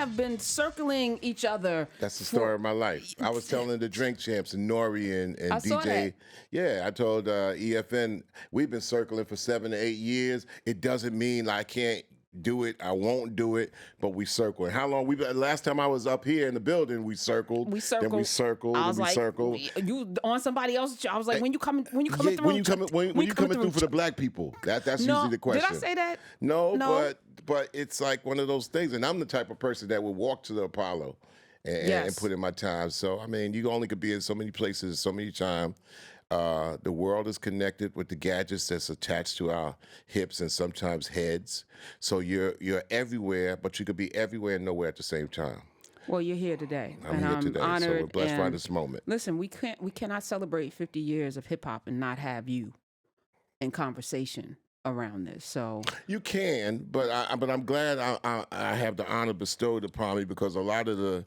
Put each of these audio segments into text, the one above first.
have been circling each other. That's the story of my life. I was telling the Drink Champs and Nori and I saw DJ. that. Yeah, I told EFN, we've been circling for 7 to 8 years. It doesn't mean I can't do it. I won't do it, but we circle. And how long we been? Last time I was up here in the building, we circled. We circled. Then we circled. I was then we like, circled. you on somebody else's. I was like, when you coming through? When you coming through for the black people? That's No, usually the question. did I say that? No, No. but it's like one of those things. And I'm the type of person that would walk to the Apollo and put in my time. So I mean, you only could be in so many places, so many times. The world is connected with the gadgets that's attached to our hips and sometimes heads. So you're everywhere, but you could be everywhere and nowhere at the same time. Well, you're here today. I'm and here I'm today, honored. so we're blessed by and this moment. Listen, we cannot celebrate 50 years of hip hop and not have you in conversation around this. So You can, but I'm glad I have the honor bestowed upon me because a lot of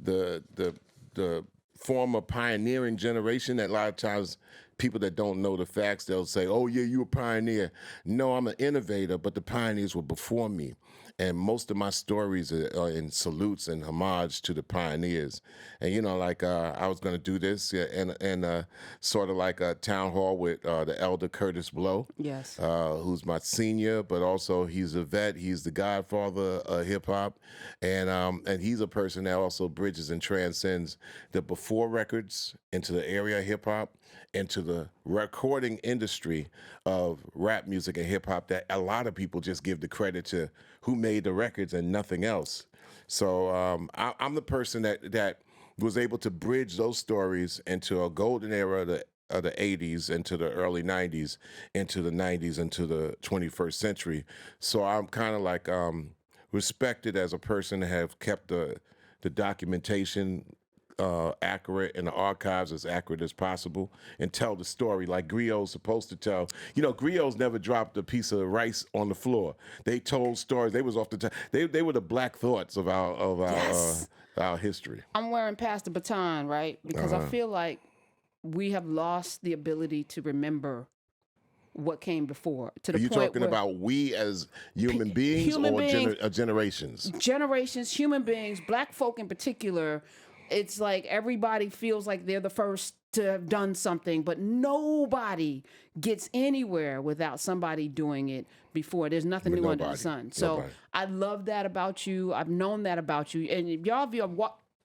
the former pioneering generation, that a lot of times people that don't know the facts, they'll say, oh yeah, you a pioneer. No, I'm an innovator, but the pioneers were before me. And most of my stories are in salutes and homage to the pioneers. And you know, like I was going to do this and sort of like a town hall with the elder Curtis Blow. yes, Who's my senior, but also he's a vet. He's the godfather of hip hop, and he's a person that also bridges and transcends the before records into the area of hip hop, into the recording industry of rap music and hip hop that a lot of people just give the credit to who made the records and nothing else. So I'm the person that was able to bridge those stories into a golden era of the 80s into the early 90s, into the 90s, into the 21st century. So I'm kind of like respected as a person to have kept the documentation accurate and the archives as accurate as possible and tell the story like Griot's supposed to tell. You know, Griot's never dropped a piece of rice on the floor. They told stories. They was off the top. They were the Black Thoughts of our history. I'm wearing past the baton, right? Because I feel like we have lost the ability to remember what came before. To the Are you point talking where about we as human beings human or beings- generations? generations, human beings, black folk in particular, it's like everybody feels like they're the first to have done something, but nobody gets anywhere without somebody doing it before. There's nothing new under the sun. So Nobody. I love that about you. I've known that about you. And if y'all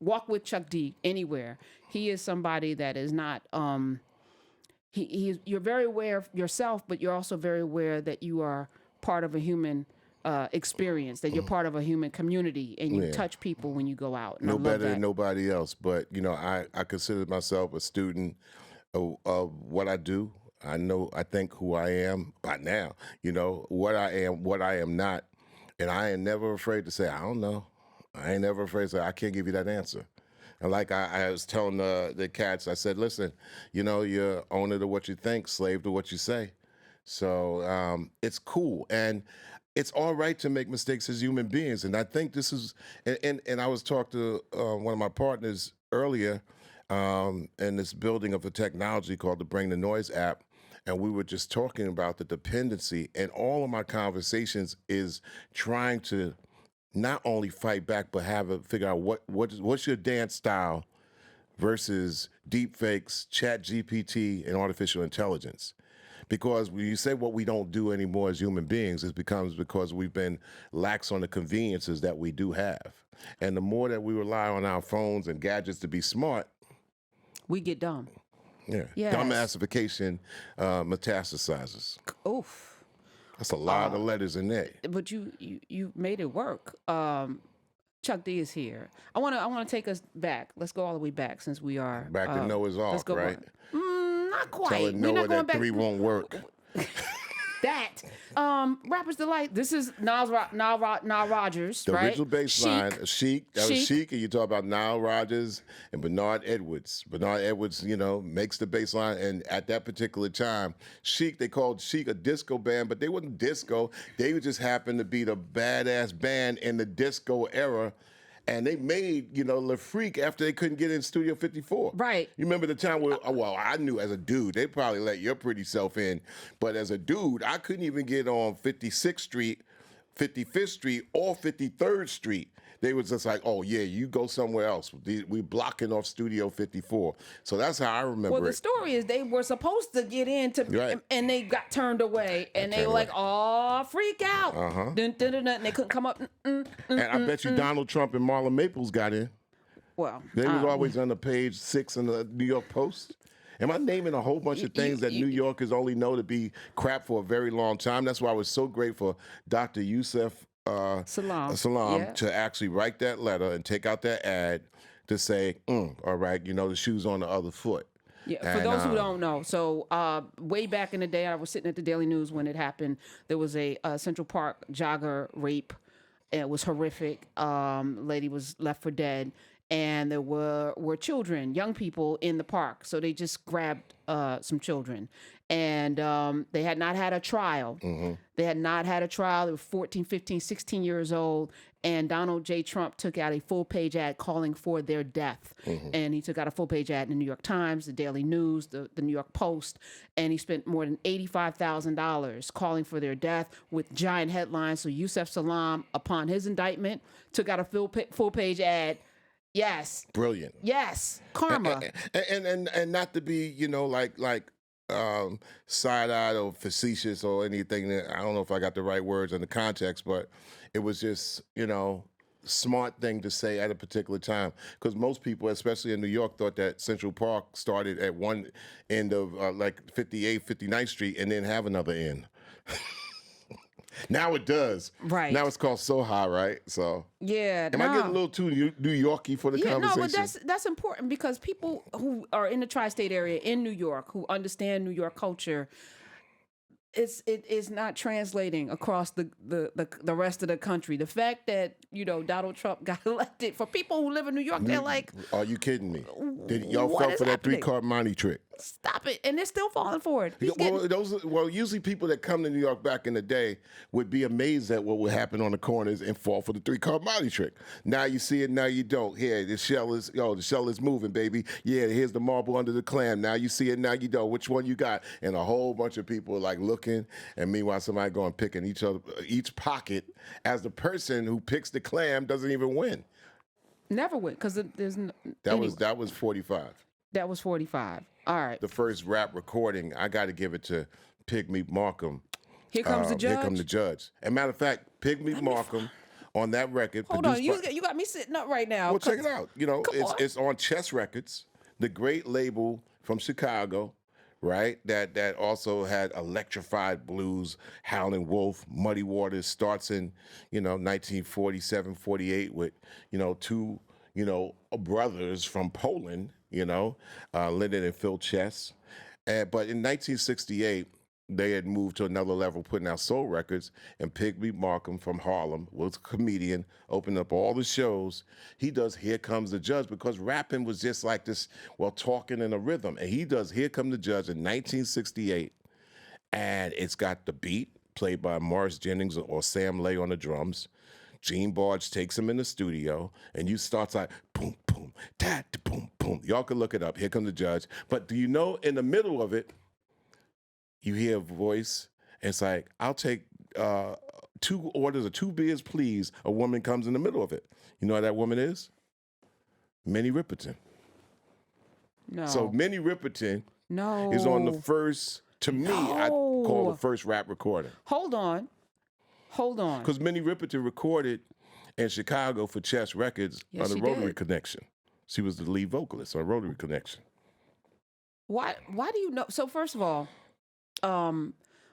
walk with Chuck D anywhere, he is somebody that is not you're very aware of yourself, but you're also very aware that you are part of a human experience, that you're part of a human community, and you touch people when you go out. And I No love better that. than nobody else. But, you know, I consider myself a student of what I do. I think who I am by now, you know, what I am not. And I ain't never afraid to say, I don't know. I ain't never afraid to say, I can't give you that answer. And like I was telling the cats, I said, listen, you know, you're owner to what you think, slave to what you say. So it's cool. And it's all right to make mistakes as human beings. And I think this is, and I was talking to one of my partners earlier in this building of a technology called the Bring the Noise app. And we were just talking about the dependency. And all of my conversations is trying to not only fight back, but figure out what's your dance style versus deep fakes, chat GPT, and artificial intelligence. Because when you say what we don't do anymore as human beings, it becomes because we've been lax on the conveniences that we do have. And the more that we rely on our phones and gadgets to be smart, We get dumb. yeah, Yes. dumbassification metastasizes. Oof. That's a lot of letters in there. But you made it work. Chuck D is here. I wanna take us back. Let's go all the way back since we are Back to Noah's Ark, right? Not quite. Telling We're Noah not going that back. 3 won't work. That Rapper's Delight. This is Nile Rodgers, The right? original bass line, Chic. That was Chic. Chic, and you talk about Nile Rodgers and Bernard Edwards. Bernard Edwards, you know, makes the bass line, and at that particular time, Chic, they called Chic a disco band, but they wasn't disco. They just happened to be the badass band in the disco era. And they made, you know, Le Freak after they couldn't get in Studio 54. Right. You remember the time where, well, I knew as a dude, they probably let your pretty self in. But as a dude, I couldn't even get on 56th Street, 55th Street, or 53rd Street. They was just like, oh yeah, you go somewhere else. We blocking off Studio 54. So that's how I remember Well, the it. story is they were supposed to get in Right. and they got turned away, and they turned were like, away. "Oh, freak out!" Dun, dun, dun, dun, and they couldn't come up. And I bet you Donald Trump and Marlon Maples got in. Well, They was always on the page 6 in the New York Post. Am I naming a whole bunch of things that New Yorkers only know to be crap for a very long time? That's why I was so grateful for Dr. Yusef Salam. Yeah. to actually write that letter and take out that ad to say, all right, the shoe's on the other foot. Yeah, for And, those who don't know, so way back in the day, I was sitting at the Daily News when it happened. There was a Central Park jogger rape. It was horrific. Lady was left for dead, and there were children, young people in the park. So they just grabbed some children, and they had not had a trial. They had not had a trial. They were 14, 15, 16 years old. And Donald J. Trump took out a full-page ad calling for their death. And he took out a full-page ad in the New York Times, the Daily News, the New York Post. And he spent more than $85,000 calling for their death with giant headlines. So Yusef Salam, upon his indictment, took out a full-page ad. Yes. Brilliant. Yes. Karma. And not to be, side-eyed or facetious or anything. I don't know if I got the right words in the context, but it was just, smart thing to say at a particular time. Because most people, especially in New York, thought that Central Park started at one end of 58th, 59th Street and then have another end. Now it does. Right. Now it's called Soha, right? So Yeah. am I getting a little too New Yorky for the Yeah, conversation? no, but that's important because people who are in the tri-state area in New York who understand New York culture, it is not translating across the rest of the country. The fact that Donald Trump got elected, for people who live in New York, they're like, Are you kidding me? Did y'all what fell is for that happening? 3-card Monte trick? stop it, and they're still falling for it. He's getting- Usually people that come to New York back in the day would be amazed at what would happen on the corners and fall for the 3-card Monte trick. Now you see it, now you don't. Here, the shell is moving, baby. Yeah, here's the marble under the clam. Now you see it, now you don't. Which one you got? And a whole bunch of people like looking, and meanwhile somebody going picking each pocket as the person who picks the clam doesn't even win. never win because there's That was 45. that was 45. All right, The first rap recording, I got to give it to Pigmeat Markham. here comes the judge. Here come the judge. And matter of fact, Pigmeat Markham on that record. Hold on, produced by- you got me sitting up right now. Well, check it out. Come on. It's on Chess Records, the great label from Chicago, right? That also had electrified blues, Howlin' Wolf, Muddy Waters. Starts in 1947, 48 with two brothers from Poland, Lyndon and Phil Chess. But in 1968. They had moved to another level, putting out soul records, and Pigmeat Markham from Harlem was a comedian, opened up all the shows. He does Here Comes the Judge because rapping was just like this, talking in a rhythm. And he does Here Come the Judge in 1968, and it's got the beat played by Morris Jennings or Sam Lay on the drums. Gene Barge takes him in the studio, and you starts like boom, boom, tat, boom, boom. Y'all can look it up. Here Comes the Judge. But do you know in the middle of it, you hear a voice, and it's like, I'll take 2 orders of 2 beers, please. A woman comes in the middle of it. You know who that woman is? Minnie Riperton. No, So Minnie Riperton no, is on the first, to me, I call the first rap recording. Hold on. Because Minnie Riperton recorded in Chicago for Chess Records Yes, on the she Rotary did. Connection. She was the lead vocalist on Rotary Connection. Why do you know? So first of all,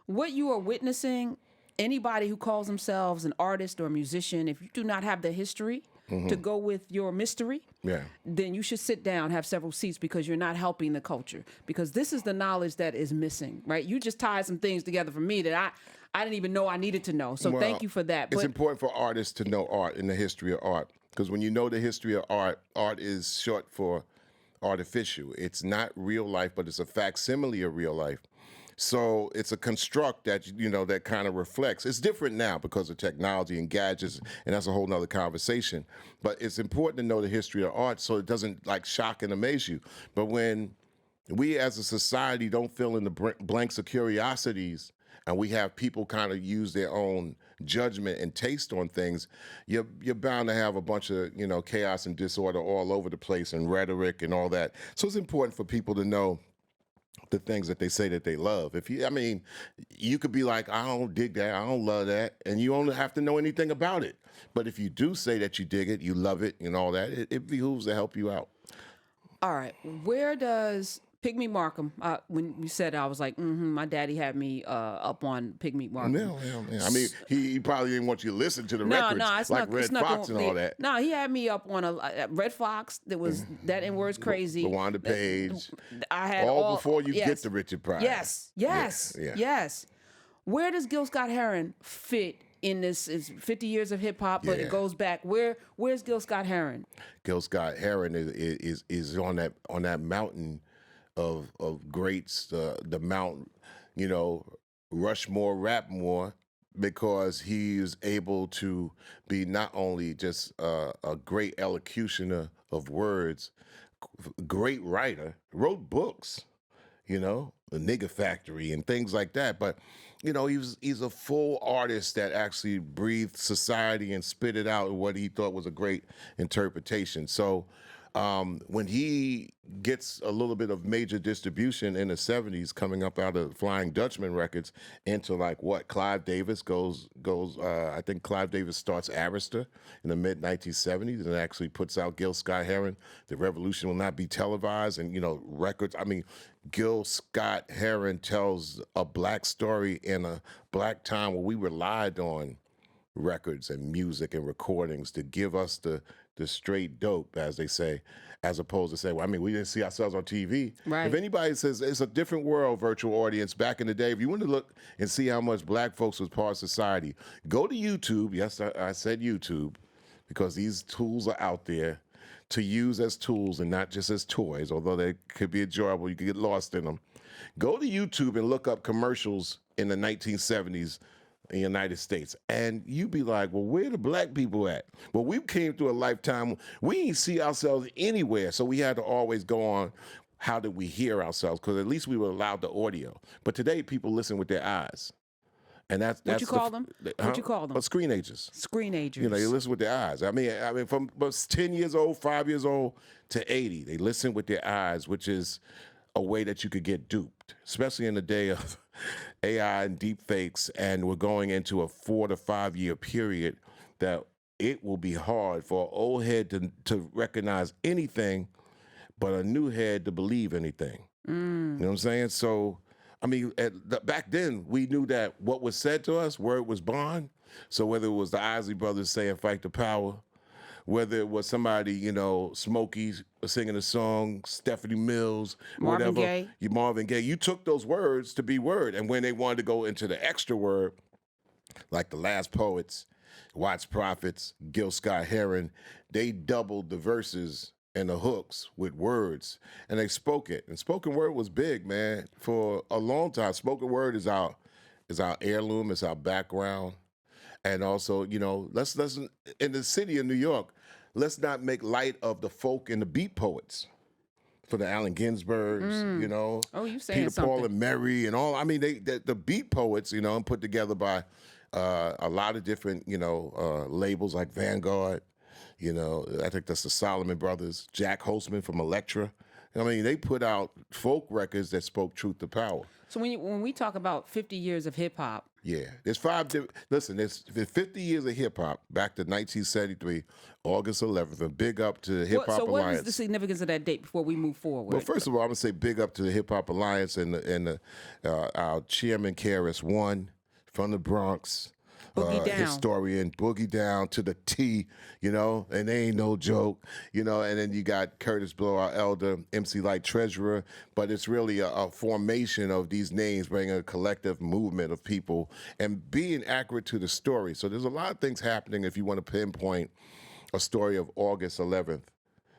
what you are witnessing, anybody who calls themselves an artist or a musician, if you do not have the history to go with your mystery, Yeah. then you should sit down, have several seats because you're not helping the culture. Because this is the knowledge that is missing, right? You just tied some things together for me that I didn't even know I needed to know. So thank you for that. It's But important for artists to know art and the history of art. Because when you know the history of art, art is short for artificial. It's not real life, but it's a facsimile of real life. So it's a construct that, that kind of reflects. It's different now because of technology and gadgets, and that's a whole nother conversation. But it's important to know the history of art so it doesn't shock and amaze you. But when we as a society don't fill in the blanks of curiosities, and we have people kind of use their own judgment and taste on things, you're bound to have a bunch of chaos and disorder all over the place and rhetoric and all that. So it's important for people to know the things that they say that they love. I mean, you could be like, I don't dig that, I don't love that, and you don't have to know anything about it. But if you do say that you dig it, you love it, and all that, it behooves to help you out. All right. Where does Pigmeat Markham? When you said, I was like, my daddy had me up on Pigmeat Markham. Yeah. I mean, he probably didn't want you to listen to the records it's like not, Red it's not Fox gonna, and all that. No, he had me up on a Red Fox. That was that N word's crazy. LaWanda Page. I had all before you yes. get to Richard Pryor. Yes. Where does Gil Scott Heron fit in this? Is 50 years of hip hop, but it goes back. Where's Gil Scott Heron? Gil Scott Heron is on that mountain of greats, the Mount, Rushmore, Rapmore, because he is able to be not only just a great elocutioner of words, great writer, wrote books, the Nigga Factory and things like that, but he's a full artist that actually breathed society and spit it out in what he thought was a great interpretation. So when he gets a little bit of major distribution in the 70s, coming up out of Flying Dutchman records into Clive Davis goes I think Clive Davis starts Arista in the mid 1970s and actually puts out Gil Scott Heron. The Revolution Will Not Be Televised, and records. I mean, Gil Scott Heron tells a black story in a black time where we relied on records and music and recordings to give us the straight dope, as they say, as opposed to say, well, I mean, we didn't see ourselves on TV. Right. If anybody says it's a different world, virtual audience, back in the day, if you want to look and see how much black folks was part of society, go to YouTube. Yes, I said YouTube, because these tools are out there to use as tools and not just as toys, although they could be enjoyable. You could get lost in them. Go to YouTube and look up commercials in the 1970s in the United States, and you be like, well, where the black people at? Well, we came through a lifetime, we didn't see ourselves anywhere, so we had to always go on, how did we hear ourselves? Because at least we were allowed the audio. But today, people listen with their eyes. And that's what you call them? What you call them? Screenagers. Screenagers. They listen with their eyes. I mean, from 10 years old, 5 years old to 80, they listen with their eyes, which is a way that you could get duped, especially in the day of AI and deep fakes, and we're going into a 4 to 5 year period that it will be hard for an old head to recognize anything, but a new head to believe anything. You know what I'm saying? So, I mean, back then, we knew that what was said to us, word was bond. So whether it was the Isley Brothers saying fight the power, whether it was somebody, Smokey singing a song, Stephanie Mills, Marvin whatever, Gaye. Marvin Gaye, you took those words to be word. And when they wanted to go into the extra word, like the Last Poets, Watts Prophets, Gil Scott Heron, they doubled the verses and the hooks with words, and they spoke it. And spoken word was big, man, for a long time. Spoken word is our heirloom, it's our background. And also, let's in the city of New York, let's not make light of the folk and the beat poets. For the Allen Ginsbergs, Oh, you saying Peter, something. Paul, and Mary, and all. I mean, the beat poets, and put together by a lot of different, labels like Vanguard. I think that's the Solomon Brothers, Jack Holzman from Elektra. I mean, they put out folk records that spoke truth to power. So when we talk about 50 years of hip hop, Yeah, there's there's 50 years of hip hop back to 1973, August 11th. And big up to the Hip Hop so what Alliance. is the significance of that date before we move forward? Well, first of all, I'm gonna say big up to the Hip Hop Alliance and our chairman KRS-One from the Bronx. Boogie Down. Historian, Boogie Down to the T, and they ain't no joke, and then you got Curtis Blow, our elder, MC Light Treasurer, but it's really a formation of these names, bringing a collective movement of people and being accurate to the story. So there's a lot of things happening if you want to pinpoint a story of August 11th.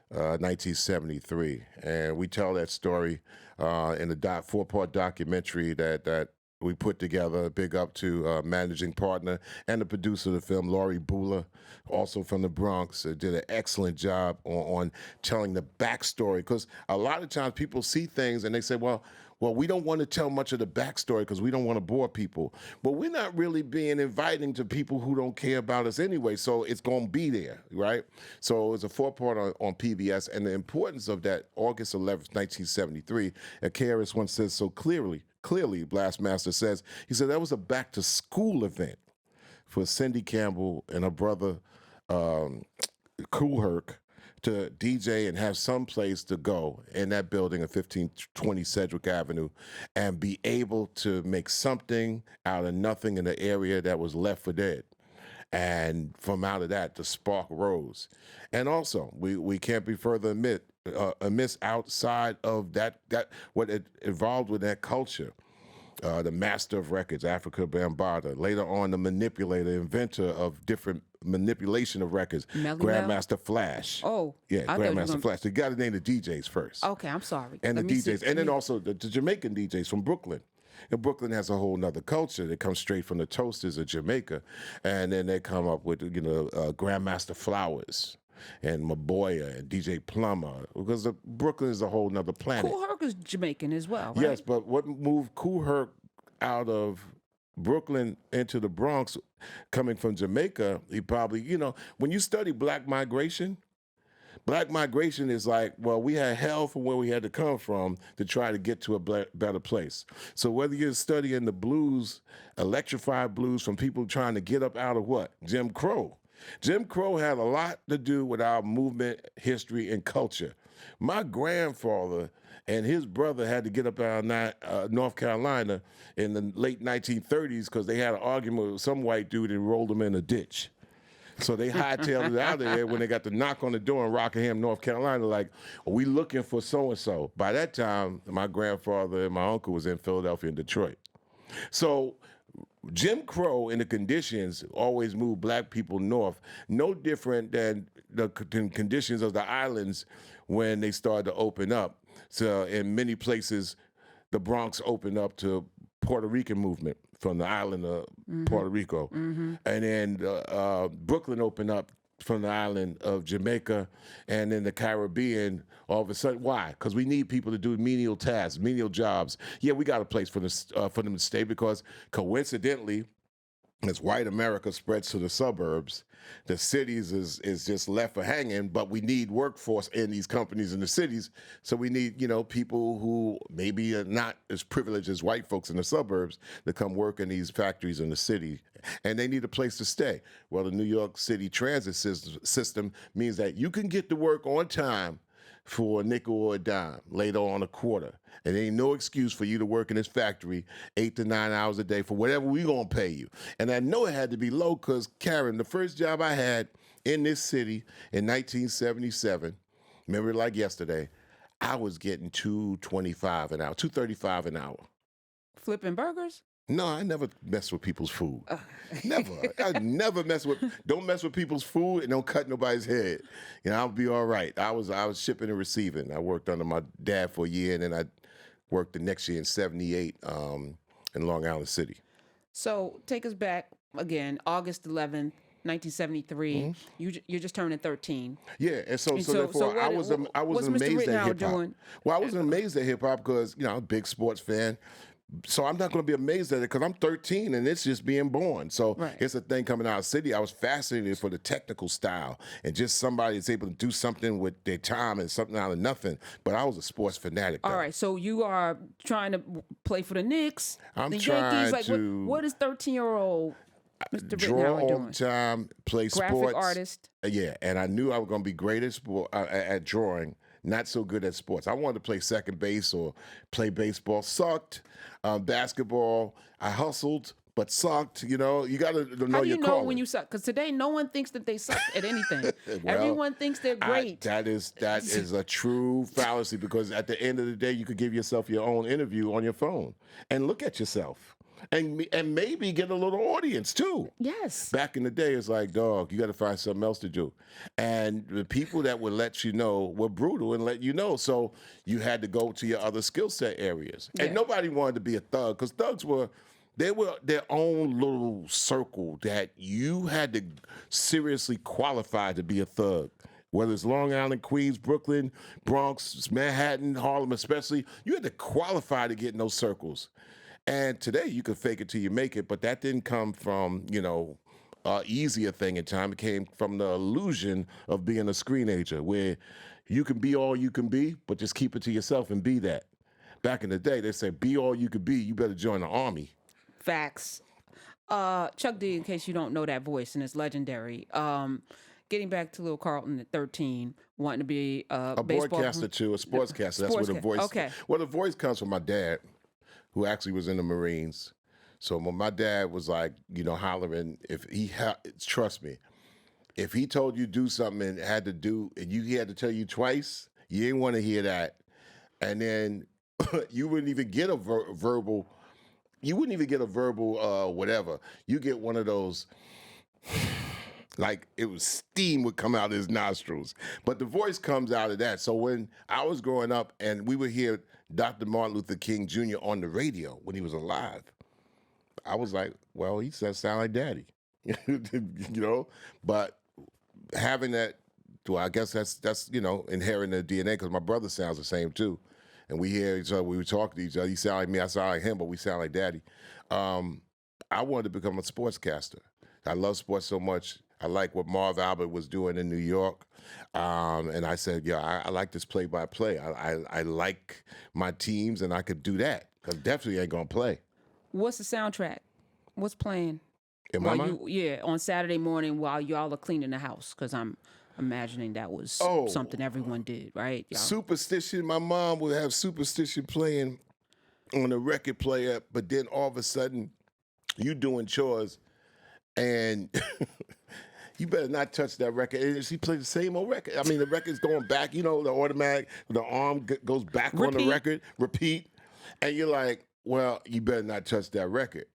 1973, and we tell that story in the 4-part documentary that we put together. Big up to managing partner and the producer of the film, Laurie Bula, also from the Bronx, did an excellent job on telling the backstory. Because a lot of times people see things and they say, well, well, we don't want to tell much of the backstory because we don't want to bore people. But we're not really being inviting to people who don't care about us anyway. So it's going to be there, right? So it's a 4-part on PBS. And the importance of that August 11th, 1973, Akaris once says so clearly, Blastmaster says, he said that was a back to school event for Cindy Campbell and her brother, Kool Herc, to DJ and have some place to go in that building at 1520 Sedgwick Avenue and be able to make something out of nothing in the area that was left for dead. And from out of that, the spark rose. And also, we can't be further amiss outside of that what it involved with that culture. The master of records, Africa Bambaataa. Later on, the manipulator, inventor of different manipulation of records, Grandmaster Flash. Oh, yeah, Grandmaster Flash. You got to name the DJs first. Okay, I'm sorry. And the DJs, and then also the Jamaican DJs from Brooklyn. And Brooklyn has a whole nother culture that comes straight from the toasters of Jamaica, and then they come up with Grandmaster Flowers and Maboya and DJ Plummer, because Brooklyn is a whole nother planet. Kool Herc is Jamaican as well, right? Yes, but what moved Kool Herc out of Brooklyn into the Bronx, coming from Jamaica, he probably, when you study black migration is like, well, we had hell from where we had to come from to try to get to a better place. So whether you're studying the blues, electrified blues from people trying to get up out of what? Jim Crow. Jim Crow had a lot to do with our movement, history, and culture. My grandfather and his brother had to get up out of North Carolina in the late 1930s because they had an argument with some white dude and rolled him in a ditch. So they hightailed it out of there when they got the knock on the door in Rockingham, North Carolina, like, are we looking for so-and-so? By that time, my grandfather and my uncle was in Philadelphia and Detroit. So Jim Crow and the conditions always moved black people north, no different than the conditions of the islands when they started to open up. So in many places, the Bronx opened up to Puerto Rican movement from the island of Puerto Rico. And then Brooklyn opened up from the island of Jamaica, and then the Caribbean all of a sudden. Why? Because we need people to do menial tasks, menial jobs. Yeah, we got a place for them to stay because coincidentally, as white America spreads to the suburbs, the cities is just left for hanging, but we need workforce in these companies in the cities. So we need, people who maybe are not as privileged as white folks in the suburbs to come work in these factories in the city. And they need a place to stay. Well, the New York City transit system means that you can get to work on time for a nickel or a dime, later on a quarter. And there ain't no excuse for you to work in this factory 8 to 9 hours a day for whatever we gonna pay you. And I know it had to be low because, Karen, the first job I had in this city in 1977, remember like yesterday, I was getting $2.25 an hour, $2.35 an hour. Flipping burgers? No, I never mess with people's food. Never. I never don't mess with people's food and don't cut nobody's head. I'll be all right. I was shipping and receiving. I worked under my dad for a year, and then I worked the next year in 78 in Long Island City. So take us back again, August 11th, 1973. You're just turning 13. Yeah, and so therefore I was amazed at hip hop. Well, I wasn't amazed at hip hop because I'm a big sports fan. So I'm not going to be amazed at it because I'm 13 and it's just being born. So It's a thing coming out of the city. I was fascinated for the technical style and just somebody that's able to do something with their time and something out of nothing. But I was a sports fanatic. All right, so you are trying to play for the Knicks, I'm the trying Yankees. to what is 13-year-old Mr. draw Rittenhauer all doing? the time, play Graphic sports. artist. Yeah, and I knew I was going to be great at drawing. Not so good at sports. I wanted to play second base or play baseball. Sucked. Basketball, I hustled, but sucked. You got to know your calling. How do you know when you suck? Because today, no one thinks that they suck at anything. Everyone thinks they're great. That is a true fallacy because at the end of the day, you could give yourself your own interview on your phone and look at yourself. And maybe get a little audience too. Yes. Back in the day, it's like, dog, you got to find something else to do. And the people that would let you know were brutal and let you know. So you had to go to your other skill set areas. Yeah. And nobody wanted to be a thug because thugs were their own little circle that you had to seriously qualify to be a thug. Whether it's Long Island, Queens, Brooklyn, Bronx, Manhattan, Harlem especially, you had to qualify to get in those circles. And today you can fake it till you make it, but that didn't come from, easier thing in time. It came from the illusion of being a screenager where you can be all you can be, but just keep it to yourself and be that. Back in the day, they said, be all you could be, you better join the army. Facts. Chuck D, in case you don't know that voice, and it's legendary. Getting back to Lil Carlton at 13, wanting to be A baseball broadcaster too, a sportscaster. That's where the voice. Okay. Well, the voice comes from my dad, who actually was in the Marines. So when my dad was like, hollering, if he trust me, if he told you do something and had to do, and he had to tell you twice, you didn't want to hear that, and then you wouldn't even get a verbal. You wouldn't even get a verbal whatever. You get one of those. Like it was steam would come out of his nostrils. But the voice comes out of that. So when I was growing up and we would hear Dr. Martin Luther King Jr. on the radio when he was alive, I was like, well, he says sound like daddy. But having that, well, I guess that's inherent in the DNA because my brother sounds the same too. And we hear each other, we talk to each other. He sound like me, I sound like him, but we sound like daddy. I wanted to become a sportscaster. I love sports so much. I like what Marv Albert was doing in New York. And I said, I like this play-by-play. I like my teams, and I could do that because definitely ain't going to play. What's the soundtrack? What's playing? In my mind? On Saturday morning while y'all are cleaning the house, because I'm imagining that was something everyone did, right? Y'all. Superstition. My mom would have Superstition playing on a record player, but then all of a sudden, you doing chores, and you better not touch that record. And she played the same old record. I mean, the record's going back, the automatic, the arm goes back on the record, repeat. And you're like, well, you better not touch that record.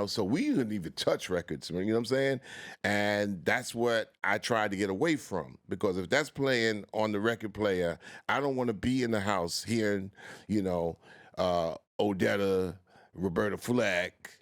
So we didn't even touch records, you know what I'm saying? And that's what I tried to get away from, because if that's playing on the record player, I don't want to be in the house hearing, Odetta, Roberta Flack,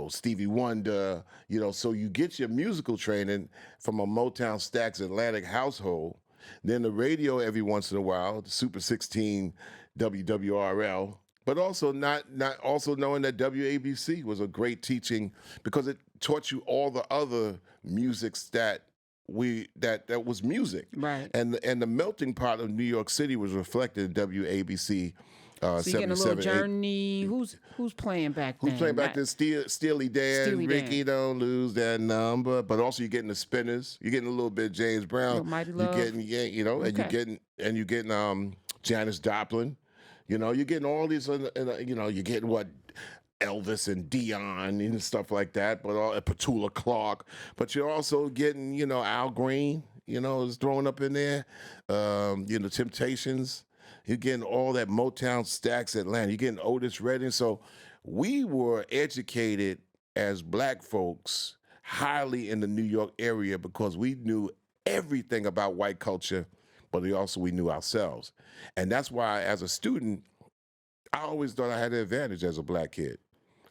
Stevie Wonder, so you get your musical training from a Motown Stax Atlantic household, then the radio every once in a while, the Super 16 WWRL, but also not also knowing that WABC was a great teaching because it taught you all the other musics that was music. Right. And the melting pot of New York City was reflected in WABC. So you're getting a little Journey. Who's playing back then? Who's playing back then? Steely Dan, Ricky Don't Lose That Number. But also you're getting the Spinners. You're getting a little bit of James Brown. Mighty Love. You're getting, and you're getting Janis Joplin. You're getting all these, you're getting what Elvis and Dion and stuff like that, but Petula Clark. But you're also getting, Al Green, is throwing up in there. Temptations. You're getting all that Motown Stax Atlanta. You're getting Otis Redding. So we were educated as black folks highly in the New York area because we knew everything about white culture, but we knew ourselves. And that's why, as a student, I always thought I had an advantage as a black kid.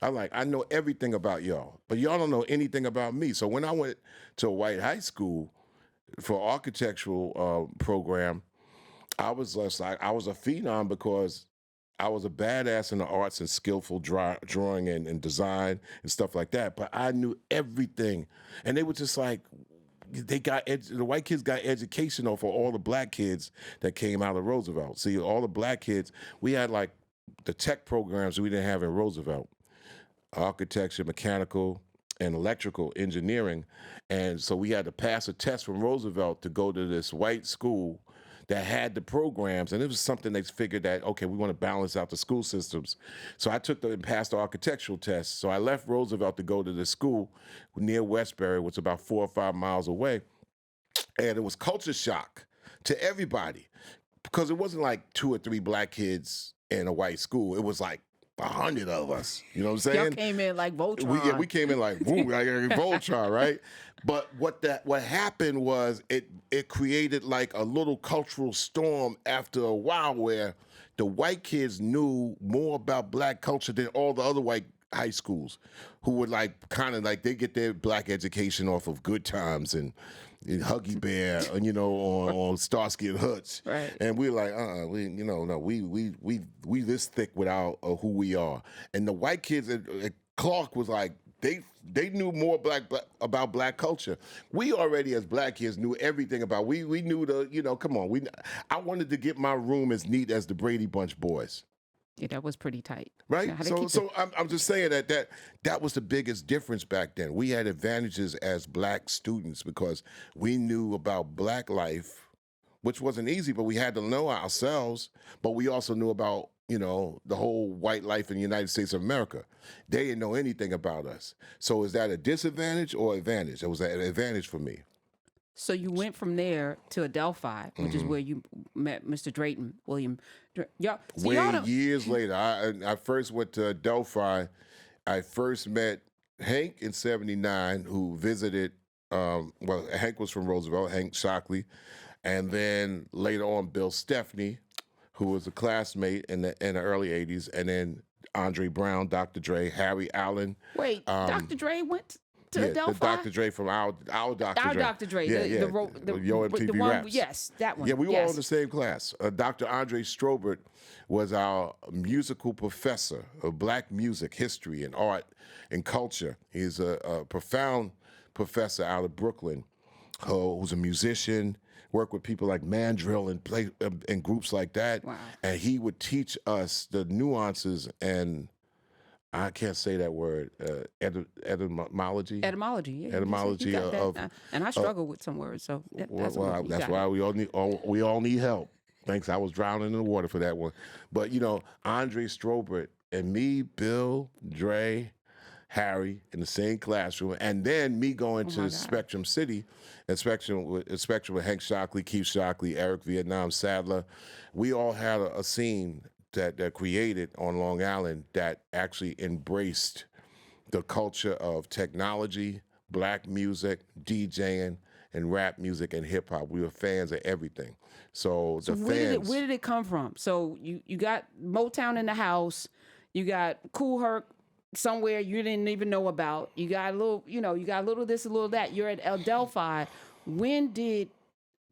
I know everything about y'all, but y'all don't know anything about me. So when I went to a white high school for architectural program, I was a phenom because I was a badass in the arts and skillful drawing and design and stuff like that. But I knew everything, and they were just like, the white kids got education off of all the black kids that came out of Roosevelt. See, all the black kids, we had like the tech programs we didn't have in Roosevelt: architecture, mechanical, and electrical engineering. And so we had to pass a test from Roosevelt to go to this white school that had the programs, and it was something they figured that, okay, we want to balance out the school systems. So I took and passed the architectural test. So I left Roosevelt to go to this school near Westbury, which was about 4 or 5 miles away. And it was culture shock to everybody because it wasn't like 2 or 3 black kids in a white school. It was like 100 of us. You know what I'm saying? Y'all came in like Voltron. We came in like, woo, like Voltron, right? But what happened was it created like a little cultural storm after a while where the white kids knew more about black culture than all the other white high schools who would like kind of like they get their black education off of Good Times and Huggy Bear, and on Starsky and Hutch, Right. and we're like, no, we this thick without who we are. And the white kids at Clark was like, they knew more about black culture. We already as black kids knew everything about. We knew come on. I wanted to get my room as neat as the Brady Bunch boys. Yeah, that was pretty tight. Right. Now, how to So keep so I'm just saying that was the biggest difference back then. We had advantages as black students because we knew about black life, which wasn't easy, but we had to know ourselves. But we also knew about, the whole white life in the United States of America. They didn't know anything about us. So is that a disadvantage or advantage? It was an advantage for me. So you went from there to Adelphi, which is where you met Mr. Drayton, William. Y'all, so Way y'all don't- years later, I first went to Delphi. I first met Hank in '79, who visited. Hank was from Roosevelt, Hank Shockley, and then later on Bill Stepney, who was a classmate in the early '80s, and then Andre Brown, Dr. Dre, Harry Allen. Wait, Dr. Dre went to Yeah, Adelphi? the Dr. Dre from our Dr. Our Dre. Dr. Dre, Yeah, the Yo MTV the one, Raps. yes, that one. Yeah, we were all yes. in the same class. Dr. Andre Strobert was our musical professor of black music, history, and art and culture. He's a profound professor out of Brooklyn who's a musician, worked with people like Mandrill and play in groups like that. Wow. And he would teach us the nuances and I can't say that word, etymology. Etymology, yeah. you Etymology got that. of- and I struggle with some words, so that's Well, you that's got why it. we all need help. Thanks, I was drowning in the water for that one. But Andre Strobert and me, Bill, Dre, Harry in the same classroom, and then me going my to God. Spectrum City, and Spectrum with Hank Shockley, Keith Shockley, Eric Vietnam Sadler. We all had a scene that created on Long Island that actually embraced the culture of technology, black music, DJing, and rap music and hip hop. We were fans of everything. So the fans. Where did it come from? So you got Motown in the house, you got Kool Herc somewhere you didn't even know about. You got a little, you got a little this, a little that. You're at Adelphi. When did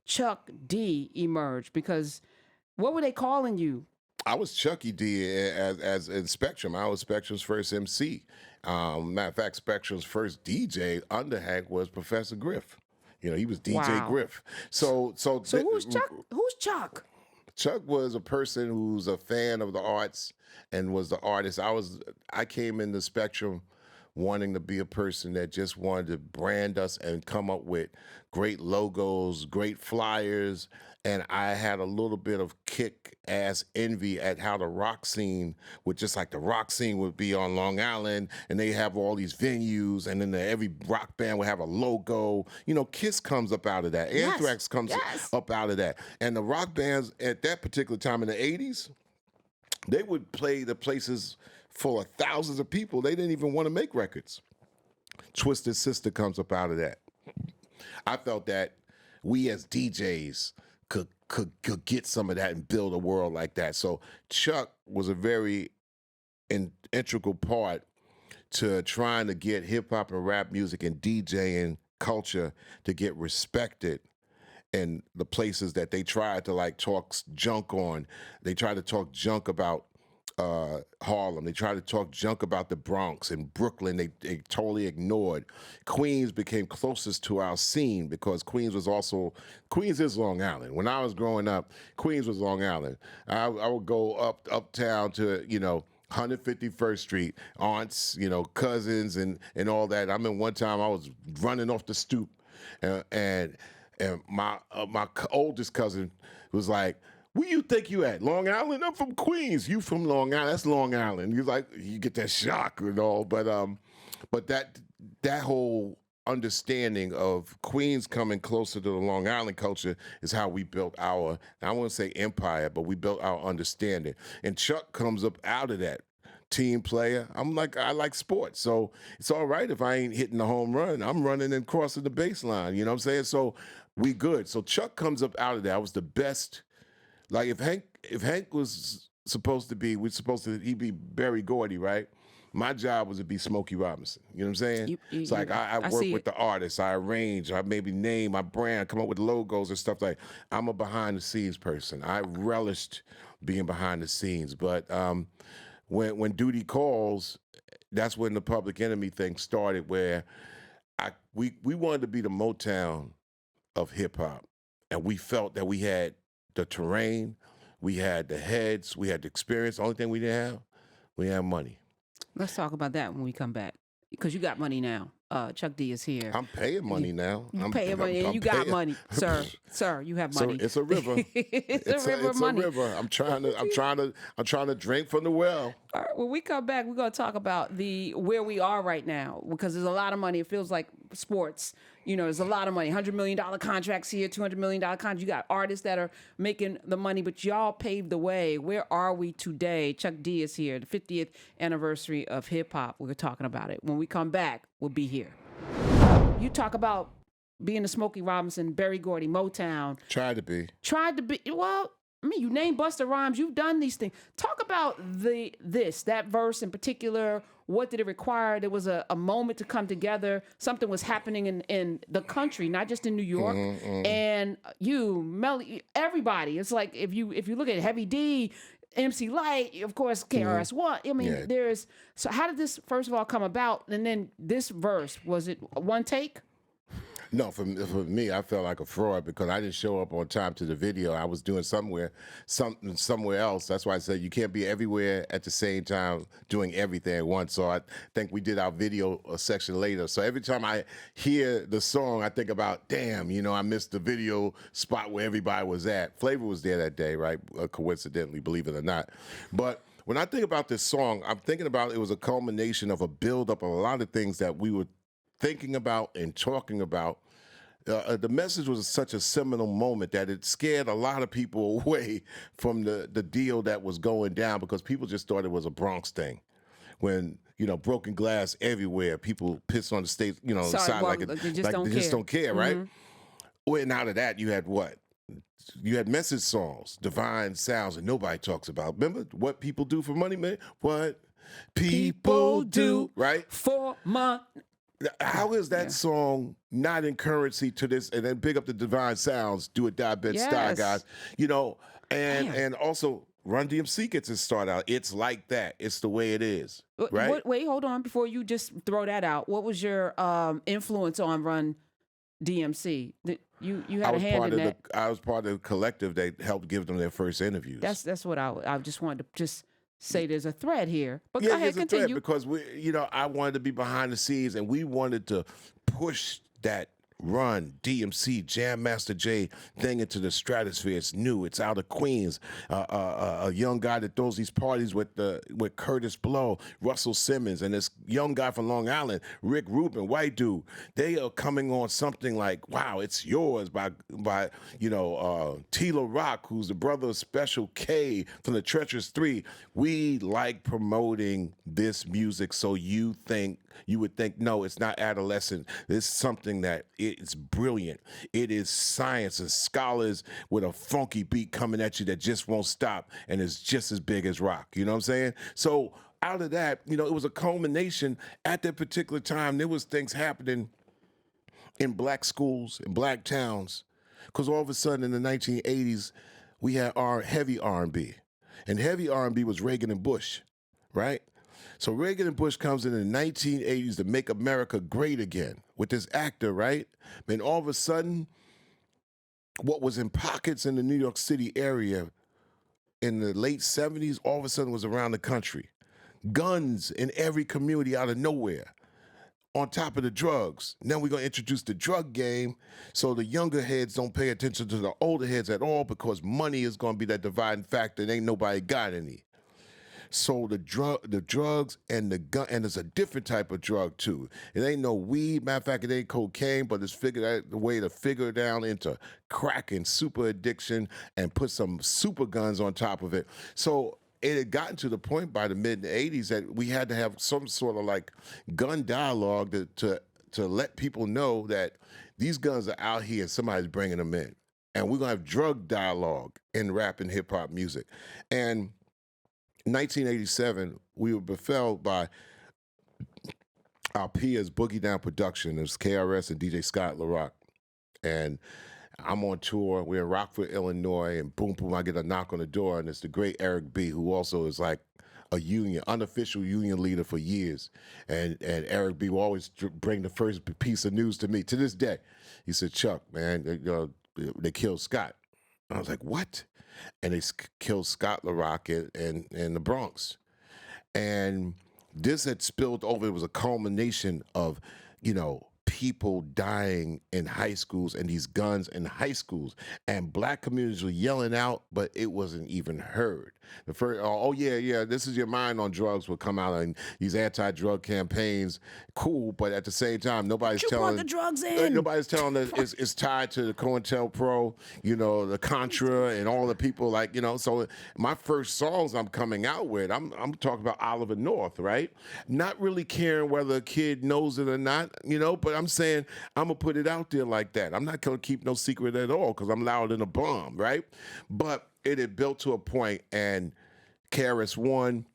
Chuck D emerge? Because what were they calling you? I was Chucky D as in Spectrum. I was Spectrum's first MC. Matter of fact, Spectrum's first DJ under Hank was Professor Griff. He was DJ Wow. Griff. So Who's Chuck? Who's Chuck? Chuck was a person who's a fan of the arts and was the artist. I came in the Spectrum wanting to be a person that just wanted to brand us and come up with great logos, great flyers. And I had a little bit of kick-ass envy at how the rock scene would, just like the rock scene would be on Long Island, and they have all these venues, and then every rock band would have a logo. Kiss comes up out of that. Yes, Anthrax comes yes. up out of that. And the rock bands at that particular time in the 80s, they would play the places full of thousands of people. They didn't even want to make records. Twisted Sister comes up out of that. I felt that we as DJs could get some of that and build a world like that. So Chuck was a very integral part to trying to get hip hop and rap music and DJing culture to get respected in the places that they tried to talk junk on. They tried to talk junk about Harlem. They tried to talk junk about the Bronx and Brooklyn. They totally ignored. Queens became closest to our scene because Queens is Long Island. When I was growing up, Queens was Long Island. I would go uptown to 151st Street, aunts, cousins, and all that. I mean, one time I was running off the stoop, and my oldest cousin was like, "Where you think you at? Long Island? I'm from Queens. You from Long Island? That's Long Island." You get that shock and all, but that whole understanding of Queens coming closer to the Long Island culture is how we built our, I wouldn't say empire, but we built our understanding. And Chuck comes up out of that. Team player. I like sports. So it's all right if I ain't hitting the home run. I'm running and crossing the baseline. You know what I'm saying? So we good. So Chuck comes up out of that. I was the best. Like if Hank was supposed to be, he'd be Berry Gordy, right? my job was to be Smokey Robinson. You know what I'm saying? It's like I I work see with it. the artists, I arrange, I maybe name my brand, come up with logos and stuff like. I'm a behind the scenes person. I relished being behind the scenes, but when duty calls, that's when the Public Enemy thing started. Where we wanted to be the Motown of hip hop, and we felt that we had the terrain, we had the heads, we had the experience. The only thing we didn't have, we didn't have money. Let's talk about that when we come back, because you got money now. Chuck D is here. I'm paying money now. You I'm paying money, and I'm you got paying. money, sir. Sir, you have So money. it's a river. it's a river of it's money. a river. I'm trying to drink from the well. All right, when we come back, we're going to talk about where we are right now, because there's a lot of money. It feels like sports. You know, there's a lot of money. $100 million contracts here, $200 million contracts. You got artists that are making the money, but y'all paved the way. Where are we today? Chuck D is here, the 50th anniversary of hip hop. We're talking about it. When we come back, we'll be here. You talk about being a Smokey Robinson, Berry Gordy, Motown. Tried to be. Well, I mean, you named Busta Rhymes. You've done these things. Talk about that verse in particular. What did it require? There was a moment to come together. Something was happening in the country, not just in New York. And you, Melly, everybody. It's like if you look at Heavy D, MC Light, of course, KRS-One. I mean, so how did this first of all come about? And then this verse, was it one take? No, for me, I felt like a fraud because I didn't show up on time to the video. I was doing somewhere else. That's why I said you can't be everywhere at the same time doing everything at once. So I think we did our video a section later. So every time I hear the song, I think about, damn, I missed the video spot where everybody was at. Flavor was there that day, right? Coincidentally, believe it or not. But when I think about this song, I'm thinking about it was a culmination of a buildup of a lot of things that we were thinking about and talking about. The message was such a seminal moment that it scared a lot of people away from the deal that was going down, because people just thought it was a Bronx thing. When broken glass everywhere, people piss on the stage, side like they just don't care, right? Well, and out of that, you had what? You had message songs, divine sounds, and nobody talks about. Remember what people do for money, man? What people do, right? For money. How is that song not in currency to this? And then big up the divine sounds, do it die bit style, guys. And also Run DMC gets his start out. It's like that. It's the way it is, right? Wait, hold on. Before you just throw that out, what was your influence on Run DMC? You had a hand in that. I was part of the collective that helped give them their first interviews. That's what I just wanted to just say. There's a thread here, but yeah, go ahead, continue. Because I wanted to be behind the scenes, and we wanted to push that Run DMC Jam Master Jay thing into the stratosphere. It's new. It's out of Queens. A young guy that throws these parties with Curtis Blow, Russell Simmons, and this young guy from Long Island, Rick Rubin, white dude. They are coming on something like "Wow, It's Yours" by Tilo Rock, who's the brother of Special K from the Treacherous Three. We like promoting this music, so you would think, no, it's not adolescent. It's something that it's brilliant. It is science and scholars with a funky beat coming at you that just won't stop, and it's just as big as rock. You know what I'm saying? So out of that, it was a culmination. At that particular time, there was things happening in black schools, in black towns, because all of a sudden in the 1980s, we had our heavy R&B. And heavy R&B was Reagan and Bush, right? So Reagan and Bush comes in the 1980s to make America great again with this actor, right? Then all of a sudden, what was in pockets in the New York City area in the late 70s, all of a sudden was around the country. Guns in every community out of nowhere, on top of the drugs. Now we're going to introduce the drug game so the younger heads don't pay attention to the older heads at all, because money is going to be that dividing factor and ain't nobody got any. So the drugs and the gun, and it's a different type of drug too. It ain't no weed. Matter of fact, it ain't cocaine, but it's figured out the way to figure down into crack and super addiction and put some super guns on top of it. So it had gotten to the point by the mid-'80s that we had to have some sort of like gun dialogue to let people know that these guns are out here and somebody's bringing them in. And we're going to have drug dialogue in rap and hip-hop music. And 1987, we were befell by our peers, Boogie Down Production. There's KRS and DJ Scott LaRock. And I'm on tour. We're in Rockford, Illinois, and boom, boom, I get a knock on the door, and it's the great Eric B., who also is like a union, unofficial union leader for years. And Eric B. will always bring the first piece of news to me to this day. He said, Chuck, man, they killed Scott. And I was like, what? And they killed Scott LaRock in the Bronx. And this had spilled over. It was a culmination of, people dying in high schools and these guns in high schools. And black communities were yelling out, but it wasn't even heard. The first, oh yeah, this is your mind on drugs would come out and these anti-drug campaigns, cool, but at the same time, nobody's telling the drugs in. Nobody's telling that it's tied to the COINTELPRO, the Contra, and all the people So my first songs I'm coming out with, I'm talking about Oliver North, right? Not really caring whether a kid knows it or not, but I'm saying I'm gonna put it out there like that. I'm not gonna keep no secret at all because I'm louder than a bomb, right? But it had built to a point, and KRS-One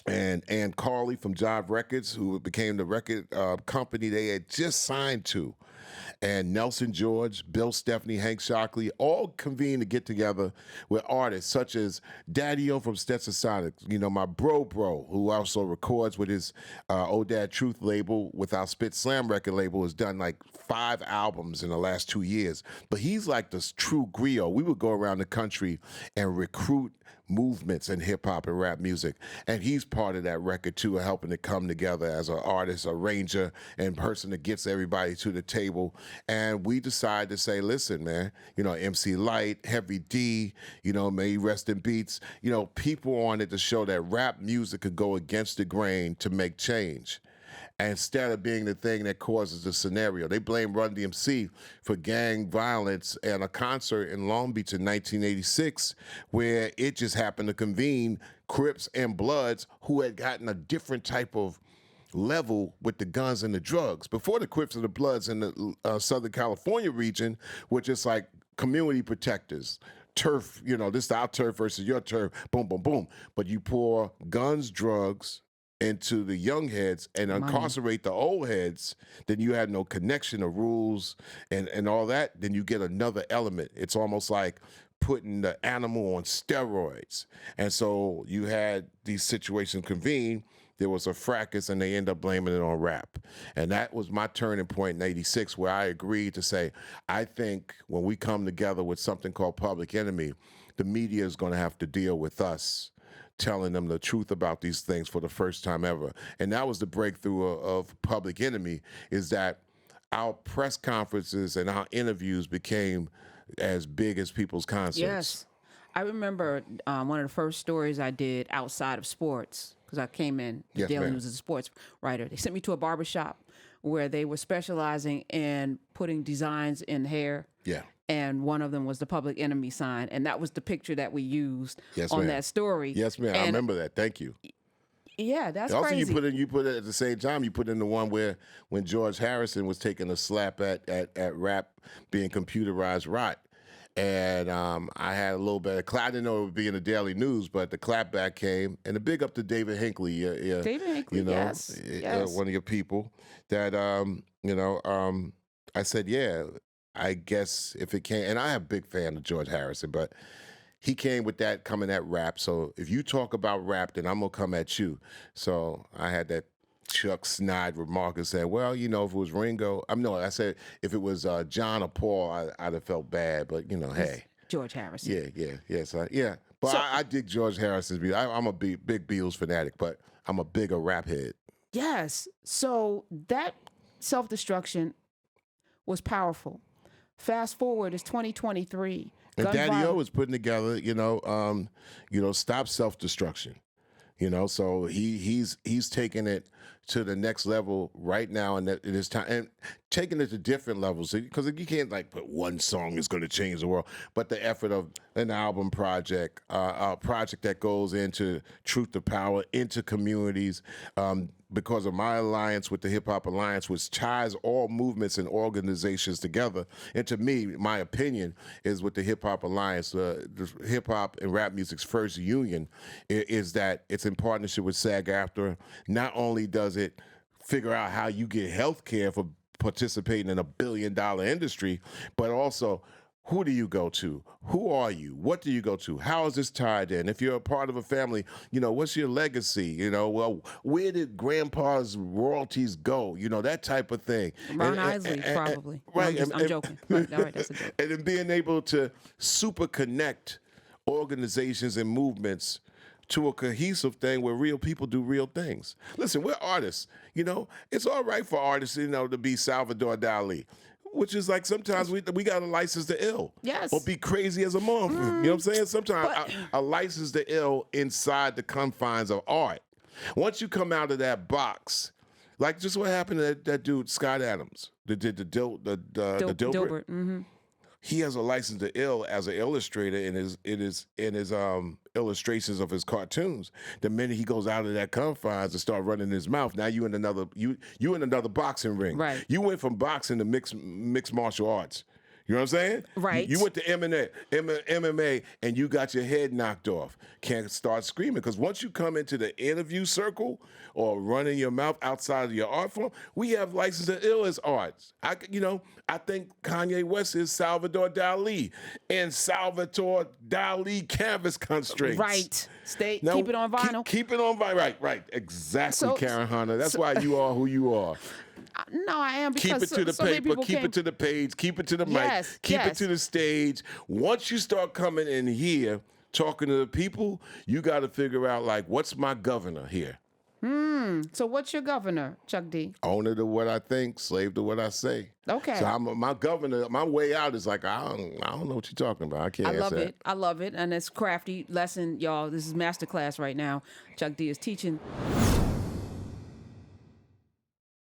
and Carly from Jive Records, who became the record company they had just signed to, and Nelson George, Bill Stephanie, Hank Shockley, all convened to get together with artists such as Daddy-O from Stetson Sonic, my bro, who also records with his Old Dad Truth label, with our Spit Slam record label, has done like 5 albums in the last 2 years. But he's like this true griot. We would go around the country and recruit movements in hip hop and rap music. And he's part of that record too, helping it come together as an artist, arranger, and person that gets everybody to the table. And we decided to say, listen, man, MC Lyte, Heavy D, may he rest in beats, people on it to show that rap music could go against the grain to make change. Instead of being the thing that causes the scenario. They blame Run DMC for gang violence at a concert in Long Beach in 1986, where it just happened to convene Crips and Bloods who had gotten a different type of level with the guns and the drugs. Before, the Crips and the Bloods in the Southern California region were just like community protectors. Turf, this is our turf versus your turf, boom, boom, boom. But you pour guns, drugs, into the young heads and incarcerate the old heads, then you have no connection to rules and all that, then you get another element. It's almost like putting the animal on steroids. And so you had these situations convene, there was a fracas, and they end up blaming it on rap. And that was my turning point in 86, where I agreed to say, I think when we come together with something called Public Enemy, the media is going to have to deal with us telling them the truth about these things for the first time ever. And that was the breakthrough of Public Enemy, is that our press conferences and our interviews became as big as people's concerts. Yes. I remember one of the first stories I did outside of sports, because I came in the Daily News as a sports writer. They sent me to a barbershop where they were specializing in putting designs in hair. Yeah. And one of them was the Public Enemy sign. And that was the picture that we used on that story. Yes, ma'am. I remember that. Thank you. Yeah, that's also, crazy. You put it at the same time, you put in the one where when George Harrison was taking a slap at rap being computerized rot. And I had a little bit of clap. I didn't know it would be in the Daily News, but the clapback came. And a big up to David Hinckley. David Hinckley, yes. One of your people that, I said, yeah, I guess if it came, and I'm a big fan of George Harrison, but he came with that coming at rap. So if you talk about rap, then I'm going to come at you. So I had that Chuck Snide remark and said, well, if it was Ringo, I said if it was John or Paul, I'd have felt bad, but hey. George Harrison. Yeah. But I dig George Harrison's music. I'm a big Beatles fanatic, but I'm a bigger rap head. Yes. So that self-destruction was powerful. Fast forward, it's 2023. And Daddy-O is putting together, stop self-destruction. So he's taking it to the next level right now, and it is time, and taking it to different levels, because you can't put one song is going to change the world, but the effort of an album project, a project that goes into truth to power, into communities, because of my alliance with the Hip Hop Alliance, which ties all movements and organizations together. And to me, my opinion is with the Hip Hop Alliance, the hip hop and rap music's first union, is that it's in partnership with SAG-AFTRA. Not only does it figure out how you get health care for participating in $1 billion industry, but also who do you go to? Who are you? What do you go to? How is this tied in? If you're a part of a family, what's your legacy? Well, where did grandpa's royalties go? That type of thing. Ron Isley, probably. Right. I'm joking. Right, all right, that's a joke. And then being able to super connect organizations and movements to a cohesive thing where real people do real things. Listen, we're artists. It's all right for artists, to be Salvador Dali, which is like sometimes we got a license to ill. Yes. Or be crazy as a monk. You know what I'm saying? Sometimes a license to ill inside the confines of art. Once you come out of that box, like just what happened to that dude Scott Adams, that did the Dilbert. Mm-hmm. He has a license to ill as an illustrator in his illustrations of his cartoons. The minute he goes out of that confines and start running his mouth, now you in another boxing ring. Right. You went from boxing to mixed martial arts. You know what I'm saying? Right. You went to MMA and you got your head knocked off. Can't start screaming because once you come into the interview circle or running your mouth outside of your art form, we have license to ill as arts. I think Kanye West is Salvador Dali and Salvador Dali canvas constraints. Right. Keep it on vinyl. Keep it on vinyl. Right. Exactly, So- Karen Hunter. That's why you are who you are. No, I am because Keep it to the so many paper, people keep came- it to the page, keep it to the Yes, mic, keep it yes. to the stage. Once you start coming in here, talking to the people, you got to figure out, like, what's my governor here? So what's your governor, Chuck D? Owner to what I think, slave to what I say. Okay. So my governor, my way out is like, I don't know what you're talking about. I can't I answer love that. it. I love it. And it's crafty lesson, y'all. This is masterclass right now. Chuck D is teaching.